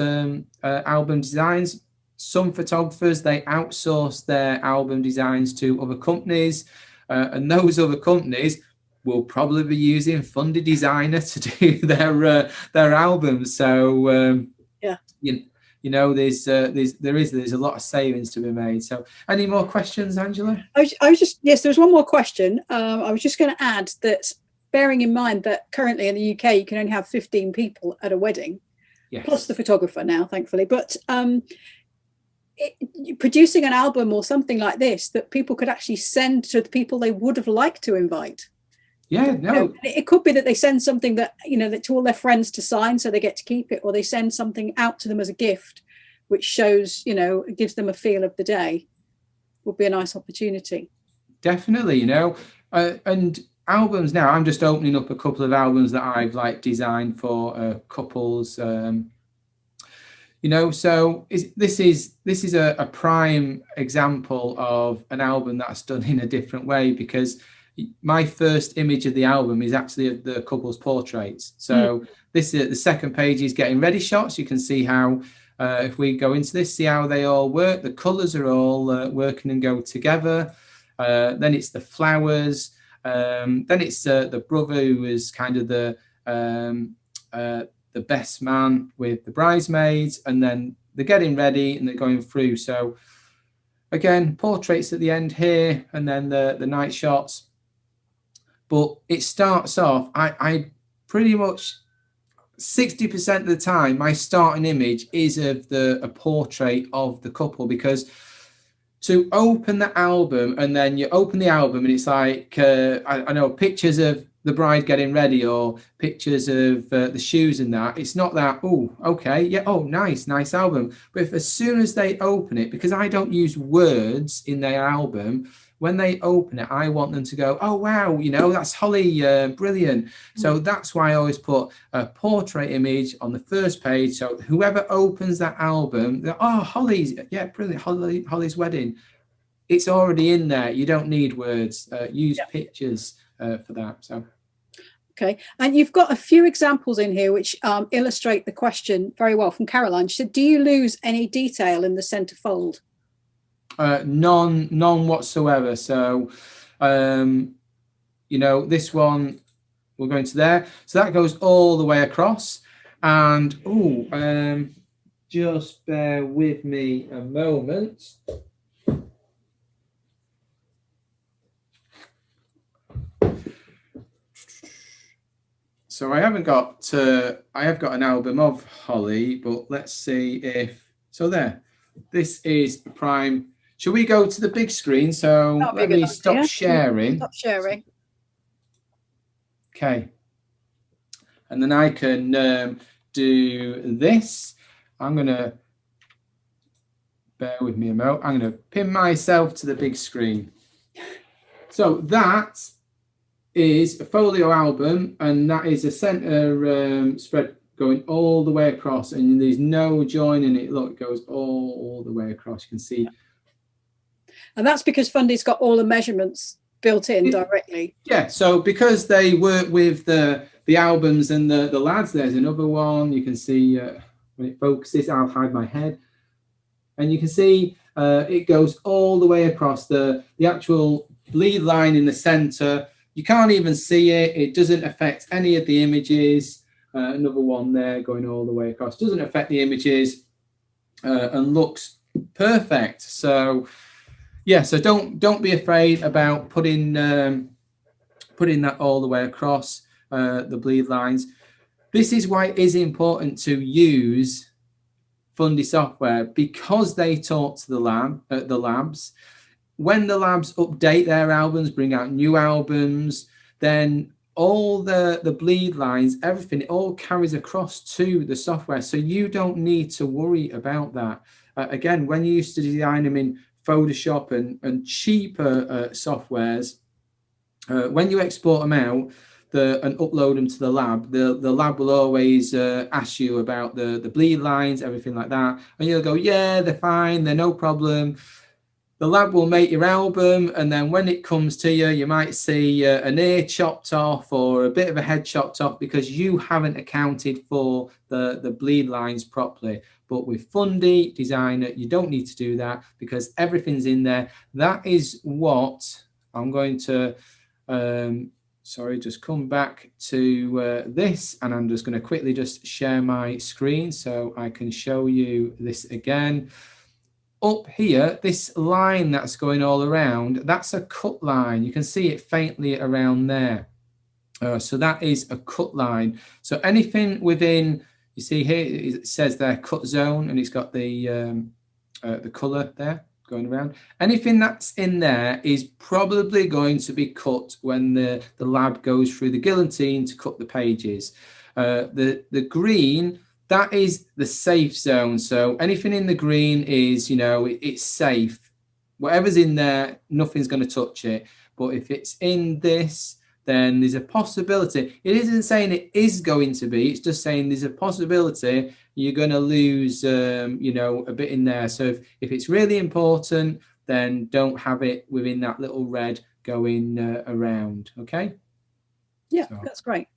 album designs. Some photographers, they outsource their album designs to other companies, and those other companies will probably be using Fundy Designer to do their albums. So you know, there's a lot of savings to be made. So, any more questions, Angela? I was just, yes, there was one more question. I was just going to add that, bearing in mind that currently in the UK you can only have 15 people at a wedding, yes, plus the photographer now, thankfully. But producing an album or something like this that people could actually send to the people they would have liked to invite. Yeah, no. You know, it could be that they send something that, you know, that to all their friends to sign so they get to keep it, or they send something out to them as a gift, which shows, you know, it gives them a feel of the day. Would be a nice opportunity. Definitely, you know, and albums now, I'm just opening up a couple of albums that I've like designed for couples, you know, so this is a prime example of an album that's done in a different way, because my first image of the album is actually of the couple's portraits. So this is the second page is getting ready shots. You can see how if we go into this, see how they all work. The colors are all working and go together. Then it's the flowers. Then it's the brother who is kind of the best man with the bridesmaids, and then they're getting ready and they're going through. So again, portraits at the end here, and then the night shots. But it starts off, I pretty much 60% of the time, my starting image is of a portrait of the couple, because to open the album, and then you open the album and it's like, I know, pictures of the bride getting ready, or pictures of the shoes and that. It's not that, oh, okay, yeah, oh, nice album. But if as soon as they open it, because I don't use words in their album, when they open it, I want them to go, oh, wow, you know, that's Holly, brilliant. So that's why I always put a portrait image on the first page. So whoever opens that album, oh, Holly's, yeah, brilliant, Holly's wedding. It's already in there. You don't need words. Use pictures for that. So. Okay, and you've got a few examples in here which illustrate the question very well from Caroline. She said, do you lose any detail in the center fold? None whatsoever. So, you know, this one, we're going to there. So that goes all the way across. And, just bear with me a moment. So I have got an album of Holly, but let's see if, so there, this is prime. Shall we go to the big screen? So let me stop sharing. Stop sharing. Okay. And then I can do this. I'm going to, bear with me a moment. I'm going to pin myself to the big screen. So that is a folio album, and that is a center spread going all the way across, and there's no join in it. Look, it goes all the way across. You can see. And that's because Fundy's got all the measurements built in directly. Yeah, so because they work with the albums and the lads, there's another one. You can see when it focuses, I'll hide my head. And you can see it goes all the way across the actual bleed line in the center. You can't even see it. It doesn't affect any of the images. Another one there going all the way across. Doesn't affect the images and looks perfect. So yeah, so don't be afraid about putting that all the way across the bleed lines. This is why it is important to use Fundy software, because they talk to the labs. When the labs update their albums, bring out new albums, then all the bleed lines, everything, it all carries across to the software. So you don't need to worry about that. Again, when you used to design them in Photoshop and cheaper softwares, when you export them out and upload them to the lab will always ask you about the bleed lines, everything like that. And you'll go, yeah, they're fine, they're no problem. The lab will make your album, and then when it comes to you, you might see an ear chopped off or a bit of a head chopped off because you haven't accounted for the bleed lines properly. But with Fundy Designer, you don't need to do that because everything's in there. That is what I'm going to, just come back to this, and I'm just going to quickly just share my screen so I can show you this again. Up here, this line that's going all around, that's a cut line. You can see it faintly around there. So that is a cut line. So anything within, you see here, it says there cut zone, and it's got the color there going around. Anything that's in there is probably going to be cut when the lab goes through the guillotine to cut the pages. The green, that is the safe zone. So anything in the green is, it's safe. Whatever's in there, nothing's going to touch it. But if it's in this, then there's a possibility. It isn't saying it is going to be. It's just saying there's a possibility you're going to lose, a bit in there. So if it's really important, then don't have it within that little red going around. Okay? Yeah, so. That's great.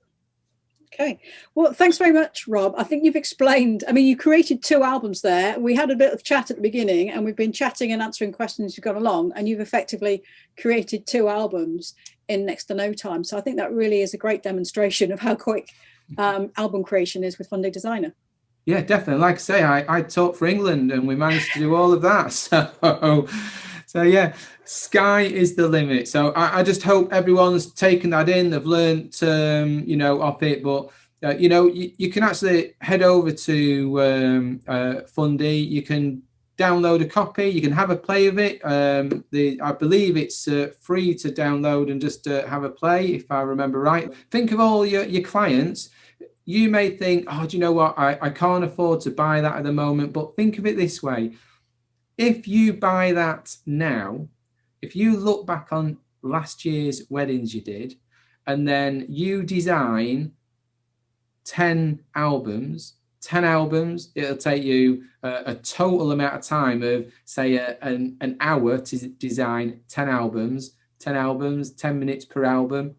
Okay, well, thanks very much, Rob. I think you've explained, you created 2 albums there. We had a bit of chat at the beginning, and we've been chatting and answering questions as you've gone along, and you've effectively created 2 albums in next to no time. So I think that really is a great demonstration of how quick album creation is with Fundy Designer. Yeah, definitely. Like I say, I taught for England, and we managed to do all of that. So yeah, sky is the limit. So I just hope everyone's taken that in. They've learned, off it. But, you can actually head over to Fundy. You can download a copy. You can have a play of it. I believe it's free to download and just have a play, if I remember right. Think of all your clients. You may think, oh, do you know what? I can't afford to buy that at the moment. But think of it this way. If you buy that now, if you look back on last year's weddings you did, and then you design 10 albums, it'll take you a total amount of time of, say, an hour to design 10 albums, 10 minutes per album.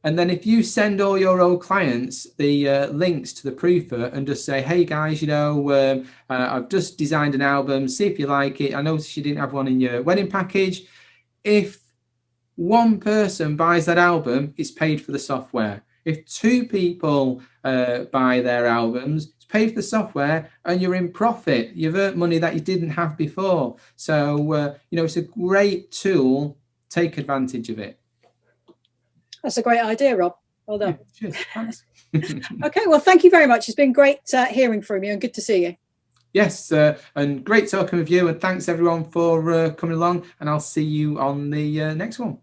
And then if you send all your old clients the links to the proofer and just say, hey guys, I've just designed an album, see if you like it. I noticed you didn't have one in your wedding package. If one person buys that album, it's paid for the software. If 2 people buy their albums, it's paid for the software, and you're in profit. You've earned money that you didn't have before. So, it's a great tool. Take advantage of it. That's a great idea, Rob. Well done. Yeah, cheers. Thanks. Okay, well, thank you very much. It's been great hearing from you, and good to see you. Yes, and great talking with you. And thanks, everyone, for coming along. And I'll see you on the next one.